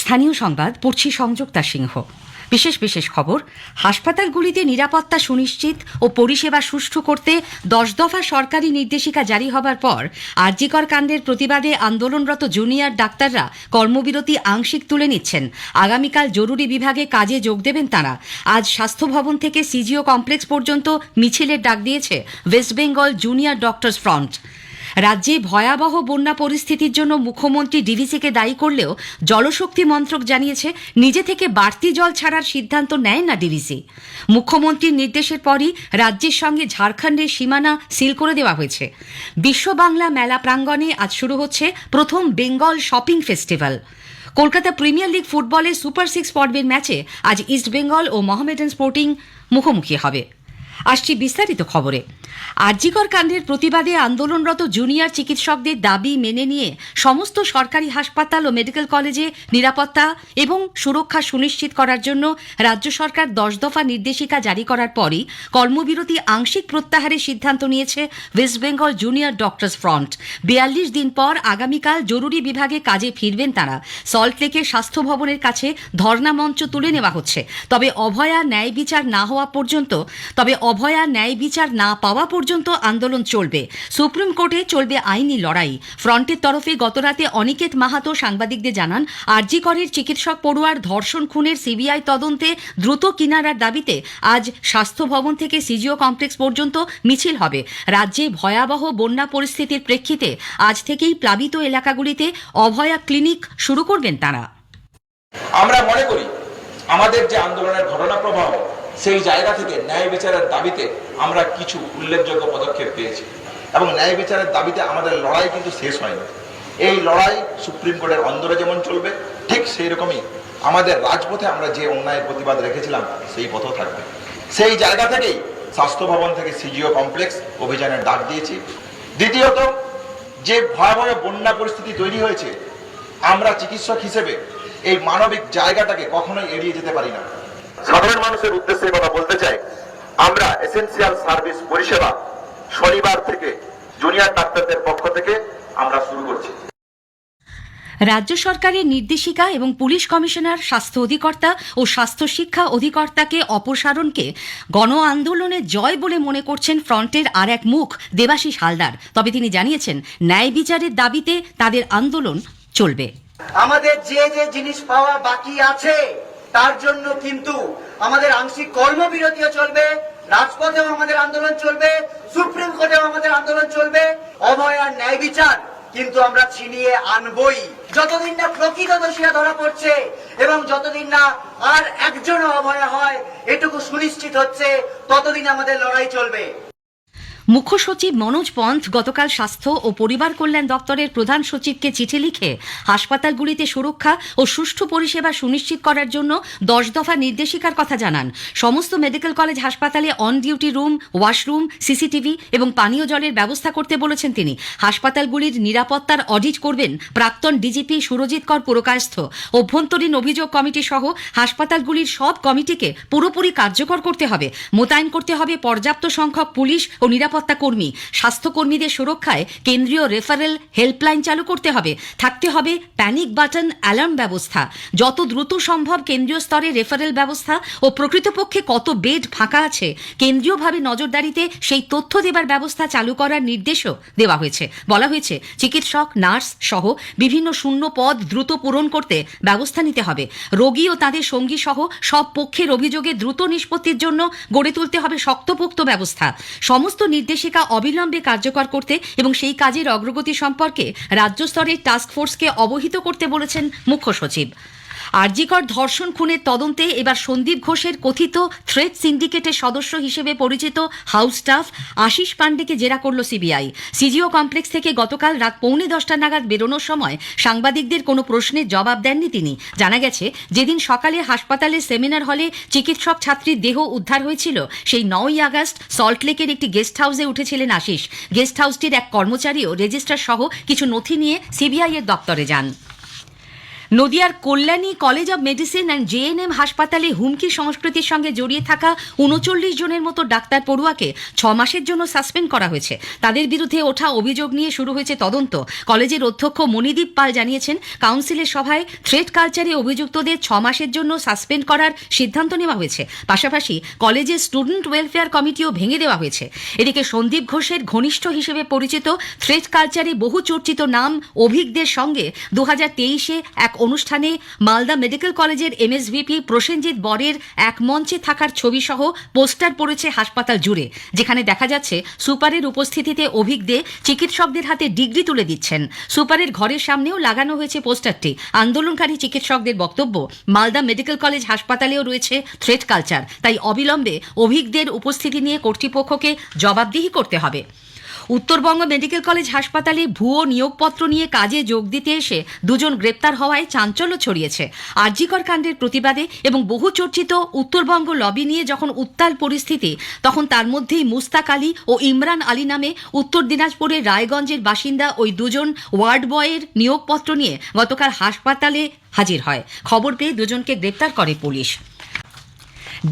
স্থানীয় সংবাদ পড়ছি সংযুক্তা সিংহ। বিশেষ খবর, হাসপাতালগুলিতে নিরাপত্তা সুনিশ্চিত ও পরিষেবা সুষ্ঠু করতে 10 দফা সরকারি নির্দেশিকা জারি হবার পর আরজিকর কাণ্ডের প্রতিবাদে আন্দোলনরত জুনিয়র ডাক্তাররা কর্মবিরতি আংশিক তুলে নিচ্ছেন। আগামীকাল জরুরি বিভাগে কাজে যোগ দেবেন তাঁরা। আজ স্বাস্থ্য ভবন থেকে সিজিও কমপ্লেক্স পর্যন্ত মিছিলের ডাক দিয়েছে West Bengal junior doctors front. রাজ্যে ভয়াবহ বন্যা পরিস্থিতির জন্য মুখ্যমন্ত্রী ডিভিসিকে দায়ী করলেও জলশক্তি মন্ত্রক জানিয়েছে নিজে থেকে বাড়তি জল ছাড়ার সিদ্ধান্ত নেয় না ডিভিসি। মুখ্যমন্ত্রীর নির্দেশের পরই রাজ্যের সঙ্গে ঝাড়খণ্ডের সীমানা সিল করে দেওয়া হয়েছে। বিশ্ব বাংলা মেলা প্রাঙ্গণে আজ শুরু হচ্ছে প্রথম Bengal shopping festival. Kolkata premier league ফুটবলের সুপার 6 পর্বের ম্যাচে আজ ইস্ট বেঙ্গল ও মোহামেডান স্পোর্টিং মুখোমুখি হবে। আসছি বিস্তারিত খবরে। আরজিকর কাণ্ডের প্রতিবাদে আন্দোলনরত জুনিয়র চিকিৎসকদের দাবি মেনে নিয়ে সমস্ত সরকারি হাসপাতাল ও মেডিকেল কলেজে নিরাপত্তা এবং সুরক্ষা সুনিশ্চিত করার জন্য রাজ্য সরকার 10 দফা নির্দেশিকা জারি করার পরই কর্মবিরতি আংশিক প্রত্যাহারের সিদ্ধান্ত নিয়েছে West Bengal junior doctors front. 42 দিন পর আগামীকাল জরুরি বিভাগে কাজে ফিরবেন তারা। সল্টলেকের স্বাস্থ্য ভবনের কাছে ধর্ণা মঞ্চ তুলে নেওয়া হচ্ছে। তবে অভয়া ন্যায় বিচার না পাওয়া পর্যন্ত আন্দোলন চলবে। সুপ্রিম কোর্টে চলবে আইনি লড়াই। ফ্রন্টের তরফে গতরাতে অনিকেত মাহাতো সাংবাদিকদের জানান, আরজিকরের চিকিৎসক পড়ুয়ার ধর্ষণ খুনের সিবিআই তদন্তে দ্রুত কিনারার দাবিতে আজ স্বাস্থ্য ভবন থেকে সিজিও কমপ্লেক্স পর্যন্ত মিছিল হবে। রাজ্যে ভয়াবহ বন্যা পরিস্থিতির প্রেক্ষিতে আজ থেকেই প্লাবিত এলাকাগুলিতে অভয়া ক্লিনিক শুরু করবেন তারা। আমরা মনে করি আমাদের যে আন্দোলনের ঘটনা প্রবাহ, সেই জায়গা থেকে ন্যায় বিচারের দাবিতে আমরা কিছু উল্লেখযোগ্য পদক্ষেপ পেয়েছি এবং ন্যায় বিচারের দাবিতে আমাদের লড়াই কিন্তু শেষ হয়নি। এই লড়াই সুপ্রিম কোর্টের অন্দরে যেমন চলবে, ঠিক সেই রকমই আমাদের রাজপথে আমরা যে অন্যায়ের প্রতিবাদ রেখেছিলাম সেই পথও থাকবে। সেই জায়গা থেকেই স্বাস্থ্য ভবন থেকে সিজিও কমপ্লেক্স অভিযানের ডাক দিয়েছি। দ্বিতীয়ত, যে ভয়াবহ বন্যা পরিস্থিতি তৈরি হয়েছে, আমরা চিকিৎসক হিসেবে এই মানবিক জায়গাটাকে কখনোই এড়িয়ে যেতে পারি না। সাধারণ মানুষের উদ্দেশ্যে কথা বলতে চাই, আমরা এসেনশিয়াল সার্ভিস পরিষেবা শনিবার থেকে জুনিয়র ডাক্তারদের পক্ষ থেকে আমরা শুরু করছি। রাজ্য সরকারের নির্দেশিকা এবং পুলিশ কমিশনার, স্বাস্থ্য অধিকর্তা ও স্বাস্থ্য শিক্ষা অধিকর্তাকে অপসারণকে গণ আন্দোলনের জয় বলে মনে করছেন ফ্রন্টের আর এক মুখ দেবাশিস হালদার। তবে তিনি জানিয়েছেন, ন্যায় বিচারের দাবিতে তাদের আন্দোলন চলবে। আমাদের যে যে জিনিস পাওয়া বাকি আছে তার জন্য কিন্তু আমাদের আংশিক কর্মবিরতিও চলবে, রাজপথেও আমাদের আন্দোলন চলবে, সুপ্রিম কোর্টেও আমাদের আন্দোলন চলবে। অভয়ার ন্যায় বিচার কিন্তু আমরা ছিনিয়ে আনবই। যতদিন না প্রকৃত দোষীরা ধরা পড়ছে এবং যতদিন না আর একজনও অভয়া হয় এটুকু সুনিশ্চিত হচ্ছে, ততদিন আমাদের লড়াই চলবে। মুখ্য সচিব মনোজ পন্থ গতকাল স্বাস্থ্য ও পরিবার কল্যাণ দপ্তরের প্রধান সচিবকে চিঠি লিখে হাসপাতালগুলিতে সুরক্ষা ও সুষ্ঠু পরিষেবা সুনিশ্চিত করার জন্য 10 দফা নির্দেশিকার কথা জানান। সমস্ত মেডিকেল কলেজ হাসপাতালে on duty room, washroom, CCTV এবং পানীয় জলের ব্যবস্থা করতে বলেছেন তিনি। হাসপাতালগুলির নিরাপত্তার অডিট করবেন প্রাক্তন ডিজিপি সুরজিৎ কর পুরকায়স্থ। অভ্যন্তরীণ অভিযোগ কমিটি সহ হাসপাতালগুলির সব কমিটিকে পুরোপুরি কার্যকর করতে হবে। মোতায়েন করতে হবে পর্যাপ্ত সংখ্যক পুলিশ ও নিরাপত্তা কর্মী। স্বাস্থ্যকর্মীদের সুরক্ষায় কেন্দ্রীয় রেফারেল হেল্পলাইন চালু করতে হবে। থাকতে হবে প্যানিক বাটন অ্যালার্ম ব্যবস্থা। যত দ্রুত সম্ভব কেন্দ্রীয় স্তরে রেফারেল ব্যবস্থা ও প্রকৃতপক্ষে কত বেড ফাঁকা আছে কেন্দ্রীয়ভাবে নজরদারিতে সেই তথ্য দেবার ব্যবস্থা চালু করার নির্দেশও দেওয়া হয়েছে। বলা হয়েছে, চিকিৎসক, নার্স সহ বিভিন্ন শূন্য পদ দ্রুত পূরণ করতে ব্যবস্থা নিতে হবে। রোগী ও তাদের সঙ্গী সহ সব পক্ষের অভিযোগে দ্রুত নিষ্পত্তির জন্য গড়ে তুলতে হবে শক্তপোক্ত ব্যবস্থা। সমস্ত নির্দেশিকা অবিলম্বে কার্যকর করতে এবং সেই কাজের অগ্রগতি সম্পর্কে রাজ্য স্তরের টাস্ক ফোর্সকে অবহিত করতে বলেছেন মুখ্য সচিব। আরজিকর ধর্ষণ খুনের তদন্তে এবার সন্দীপ ঘোষের কথিত থ্রেড সিন্ডিকেটের সদস্য হিসেবে পরিচিত হাউস স্টাফ আশিস পান্ডেকে জেরা করল সিবিআই। সিজিও কমপ্লেক্স থেকে গতকাল রাত 9:45 নাগাদ বেরোনোর সময় সাংবাদিকদের কোনো প্রশ্নের জবাব দেননি তিনি। জানা গেছে, যেদিন সকালে হাসপাতালের সেমিনার হলে চিকিৎসক ছাত্রীর দেহ উদ্ধার হয়েছিল, সেই 9ই আগস্ট সল্টলেকের একটি গেস্ট হাউসে উঠেছিলেন আশিস। গেস্ট হাউসটির এক কর্মচারীও রেজিস্ট্রার সহ কিছু নথি নিয়ে সিবিআই এর দপ্তরে যান। নদিয়ার Kalyani college of medicine and GNM হাসপাতালে হুমকি সংস্কৃতির সঙ্গে জড়িয়ে থাকা ৩৯ জনের মতো ডাক্তার পড়ুয়াকে ৬ মাসের জন্য সাসপেন্ড করা হয়েছে। তাদের বিরুদ্ধে ওঠা অভিযোগ নিয়ে শুরু হয়েছে তদন্ত। কলেজের অধ্যক্ষ মণিদীপ পাল জানিয়েছেন, কাউন্সিলের সভায় থ্রেট কালচারে অভিযুক্তদের ৬ মাসের জন্য সাসপেন্ড করার সিদ্ধান্ত নেওয়া হয়েছে। পাশাপাশি কলেজের স্টুডেন্ট ওয়েলফেয়ার কমিটিও ভেঙে দেওয়া হয়েছে। এদিকে সন্দীপ ঘোষের ঘনিষ্ঠ হিসেবে পরিচিত থ্রেট কালচারে বহু চর্চিত নাম অভিজ্ঞদের সঙ্গে 2023-এ এক অনুষ্ঠানে মালদা মেডিকেল কলেজের এমএসভিপি প্রসেনজিৎ বরের এক মঞ্চে থাকার ছবি সহ পোস্টার পড়েছে হাসপাতাল জুড়ে, যেখানে দেখা যাচ্ছে সুপারের উপস্থিতিতে অভিজ্ঞদের চিকিৎসকদের হাতে ডিগ্রি তুলে দিচ্ছেন। সুপারের ঘরের সামনেও লাগানো হয়েছে পোস্টারটি। আন্দোলনকারী চিকিৎসকদের বক্তব্য, মালদা মেডিকেল কলেজ হাসপাতালেও রয়েছে থ্রেট কালচার, তাই অবিলম্বে অভিজ্ঞদের উপস্থিতি নিয়ে কর্তৃপক্ষকে জবাবদিহি করতে হবে। উত্তরবঙ্গ মেডিকেল কলেজ হাসপাতালে ভুয়ো নিয়োগপত্র নিয়ে কাজে যোগ দিতে এসে দুজন গ্রেপ্তার হওয়ায় চাঞ্চল্য ছড়িয়েছে। আরজিকর কাণ্ডের প্রতিবাদে এবং বহু চর্চিত উত্তরবঙ্গ লবি নিয়ে যখন উত্তাল পরিস্থিতি, তখন তার মধ্যেই মুস্তাক আলী ও ইমরান আলী নামে উত্তর দিনাজপুরের রায়গঞ্জের বাসিন্দা ওই দুজন ওয়ার্ড বয়ের নিয়োগপত্র নিয়ে গতকাল হাসপাতালে হাজির হয়। খবর পেয়ে দুজনকে গ্রেপ্তার করে পুলিশ।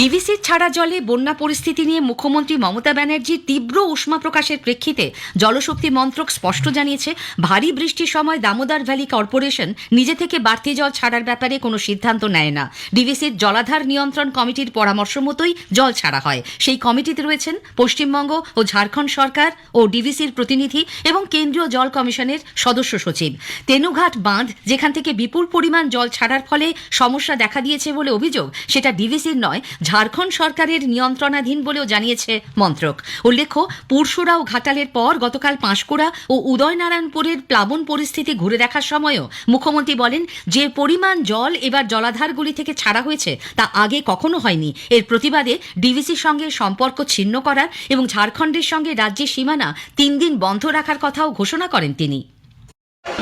ডিভিসির ছাড়া জলে বন্যা পরিস্থিতি নিয়ে মুখ্যমন্ত্রী মমতা ব্যানার্জির তীব্র উষ্মা প্রকাশের প্রেক্ষিতে জলশক্তি মন্ত্রক স্পষ্ট জানিয়েছে, ভারী বৃষ্টির সময় দামোদর ভ্যালি কর্পোরেশন নিজে থেকে বাড়তি জল ছাড়ার ব্যাপারে কোনো সিদ্ধান্ত নেয় না। ডিভিসির জলাধার নিয়ন্ত্রণ কমিটির পরামর্শ মতোই জল ছাড়া হয়। সেই কমিটিতে রয়েছেন পশ্চিমবঙ্গ ও ঝাড়খণ্ড সরকার ও ডিভিসির প্রতিনিধি এবং কেন্দ্রীয় জল কমিশনের সদস্য সচিব। তেনুঘাট বাঁধ, যেখান থেকে বিপুল পরিমাণ জল ছাড়ার ফলে সমস্যা দেখা দিয়েছে বলে অভিযোগ, সেটা ডিভিসির নয়, ঝাড়খণ্ড সরকারের নিয়ন্ত্রণাধীন বলেও জানিয়েছে মন্ত্রক। উল্লেখ্য, পুরসুরা ও ঘাটালের পর গতকাল পাঁশকুড়া ও উদয়নারায়ণপুরের প্লাবন পরিস্থিতি ঘুরে দেখার সময়ও মুখ্যমন্ত্রী বলেন, যে পরিমাণ জল এবার জলাধারগুলি থেকে ছাড়া হয়েছে তা আগে কখনো হয়নি। এর প্রতিবাদে ডিভিসির সঙ্গে সম্পর্ক ছিন্ন করার এবং ঝাড়খণ্ডের সঙ্গে রাজ্যের সীমানা 3 দিন বন্ধ রাখার কথাও ঘোষণা করেন তিনি।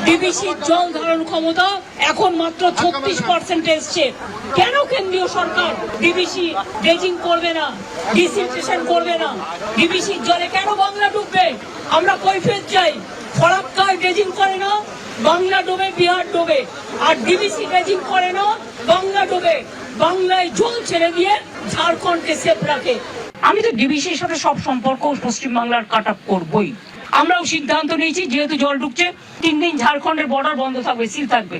ডিভিসির জল ধারণ ক্ষমতা এখন মাত্র 36% এসছে। কেন কেন্দ্রীয় সরকার ডিভিসি ড্রেজিং করবে না, ডিসিলট্রেশন করবে না? ডিভিসির জলে কেন বাংলা ডুববে? আমরা কৈফিয়ত চাই। ফরাক্কায় ড্রেজিং করে না, বাংলা ডোবে, বিহার ডোবে। আর ডিভিসি ড্রেজিং করে না, বাংলা ডোবে। বাংলায় জল ছেড়ে দিয়ে ঝাড়খণ্ডকে সেফ রাখে। আমি তো ডিভিসির সাথে সব সম্পর্ক পশ্চিমবাংলার কাট আপ করবই। আমরাও সিদ্ধান্ত নিয়েছি, যেহেতু জল ঢুকছে 3 দিন ঝাড়খণ্ডের বর্ডার বন্ধ থাকবে, সিল থাকবে।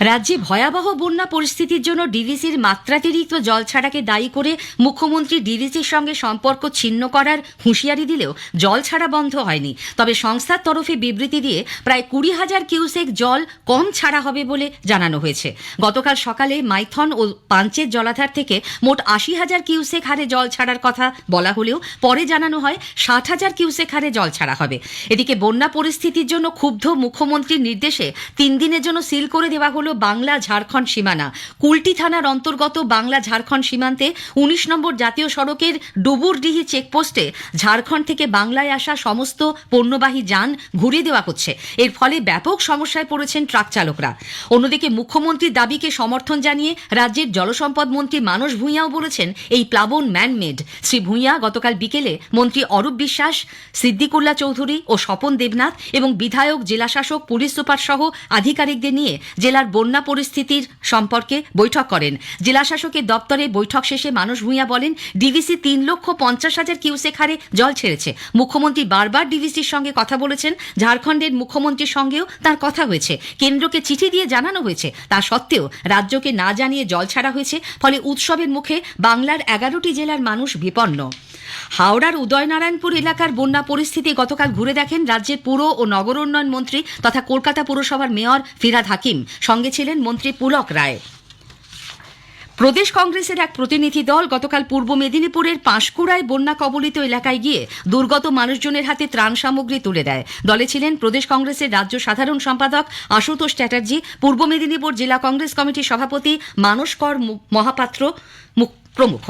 রাজ্যে ভয়াবহ বন্যা পরিস্থিতির জন্য ডিভিসির মাত্রাতিরিক্ত জল ছাড়াকে দায়ী করে মুখ্যমন্ত্রী ডিভিসির সঙ্গে সম্পর্ক ছিন্ন করার হুঁশিয়ারি দিলেও জল ছাড়া বন্ধ হয়নি। তবে সংস্থার তরফে বিবৃতি দিয়ে প্রায় 20,000 কিউসেক জল কম ছাড়া হবে বলে জানানো হয়েছে। গতকাল সকালে মাইথন ও পাঞ্চের জলাধার থেকে মোট 80,000 কিউসেক হারে জল ছাড়ার কথা বলা হলেও পরে জানানো হয় 60,000 কিউসেক হারে জল ছাড়া হবে। এদিকে বন্যা পরিস্থিতির জন্য ক্ষুব্ধ মুখ্যমন্ত্রীর নির্দেশে 3 দিনের জন্য সিল করে দেওয়া হলো বাংলা ঝাড়খণ্ড সীমানা। কুলটি থানার অন্তর্গত বাংলা ঝাড়খণ্ড সীমান্তে 19 নম্বর জাতীয় সড়কের ডুবুরডিহি চেকপোস্টে ঝাড়খণ্ড থেকে বাংলায় আসা সমস্ত পণ্যবাহী যান ঘুরিয়ে দেওয়া হচ্ছে। এর ফলে ব্যাপক সমস্যায় পড়েছেন ট্রাক চালকরা। অন্যদিকে মুখ্যমন্ত্রীর দাবিকে সমর্থন জানিয়ে রাজ্যের জলসম্পদ মন্ত্রী মানস ভূঁইয়াও বলেছেন, এই প্লাবন ম্যানমেড। শ্রী ভূঁইয়া গতকাল বিকেলে মন্ত্রী অরূপ বিশ্বাস, সিদ্দিকুল্লাহ চৌধুরী ও স্বপন দেবনাথ এবং বিধায়ক, জেলাশাসক, পুলিশ সুপার সহ আধিকারিকদের নিয়ে জেলার বন্যা পরিস্থিতির সম্পর্কে বৈঠক করেন। জেলাশাসকের দপ্তরে বৈঠক শেষে মানস ভূঁইয়া বলেন, ডিভিসি 3,50,000 কিউসেক হারে জল ছেড়েছে। মুখ্যমন্ত্রী বারবার ডিভিসির সঙ্গে কথা বলেছেন, ঝাড়খণ্ডের মুখ্যমন্ত্রীর সঙ্গেও তার কথা হয়েছে, কেন্দ্রকে চিঠি দিয়ে জানানো হয়েছে। তা সত্ত্বেও রাজ্যকে না জানিয়ে জল ছাড়া হয়েছে, ফলে উৎসবের মুখে বাংলার 11টি জেলার মানুষ বিপন্ন। হাওড়ার উদয়নারায়ণপুর এলাকার বন্যা পরিস্থিতি গতকাল ঘুরে দেখেন রাজ্যের পুর ও নগর উন্নয়ন মন্ত্রী তথা কলকাতা পুরসভার মেয়র ফিরহাদ হাকিম। সঙ্গে ছিলেন মন্ত্রী পুলক রায়। প্রদেশ কংগ্রেসের এক প্রতিনিধি দল গতকাল পূর্ব মেদিনীপুরের পাঁশকুড়ায় বন্যা কবলিত এলাকায় গিয়ে দুর্গত মানুষজনের হাতে ত্রাণ সামগ্রী তুলে দেয়। দলে ছিলেন প্রদেশ কংগ্রেসের রাজ্য সাধারণ সম্পাদক আশুতোষ চ্যাটার্জি, পূর্ব মেদিনীপুর জেলা কংগ্রেস কমিটির সভাপতি মানস কর মহাপাত্র প্রমুখ।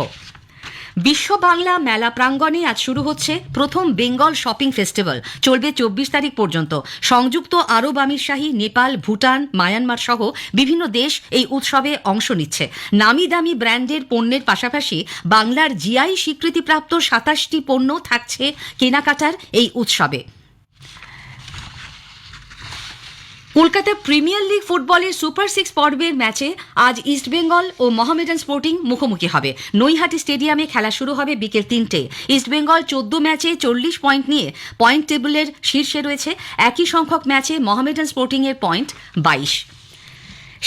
বিশ্ব বাংলা মেলা প্রাঙ্গণে আজ শুরু হচ্ছে প্রথম বেঙ্গল শপিং ফেস্টিভ্যাল। চলবে 24 তারিখ পর্যন্ত। সংযুক্ত আরব আমিরশাহী, নেপাল, ভুটান, মায়ানমার সহ বিভিন্ন দেশ এই উৎসবে অংশ নিচ্ছে। নামি দামি ব্র্যান্ডের পণ্যের পাশাপাশি বাংলার জিআই স্বীকৃতিপ্রাপ্ত 27টি পণ্য থাকছে কেনাকাটার এই উৎসবে। কলকাতা প্রিমিয়ার লিগ ফুটবলের সুপার 6 পর্বের ম্যাচে আজ ইস্টবেঙ্গল ও মোহামেডান স্পোর্টিং মুখোমুখি হবে। নৈহাটি স্টেডিয়ামে খেলা শুরু হবে বিকেল 3টে। ইস্টবেঙ্গল 14 ম্যাচে 40 পয়েন্ট নিয়ে পয়েন্ট টেবিলের শীর্ষে রয়েছে। একই সংখ্যক ম্যাচে মোহামেডান স্পোর্টিং এর পয়েন্ট 22।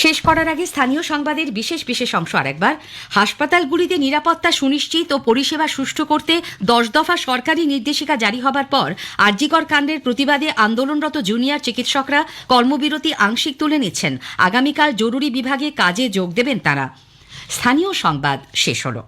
শেষ করার আগে স্থানীয় সংবাদের বিশেষ অংশ আরেকবার। হাসপাতালগুলিতে নিরাপত্তা সুনিশ্চিত ও পরিষেবা সুষ্ঠু করতে 10 দফা সরকারি নির্দেশিকা জারি হবার পর আরজিকর কাণ্ডের প্রতিবাদে আন্দোলনরত জুনিয়র চিকিৎসকরা কর্মবিরতি আংশিক তুলে নিচ্ছেন। আগামীকাল জরুরি বিভাগে কাজে যোগ দেবেন তাঁরা। স্থানীয় সংবাদ শেষ হলো।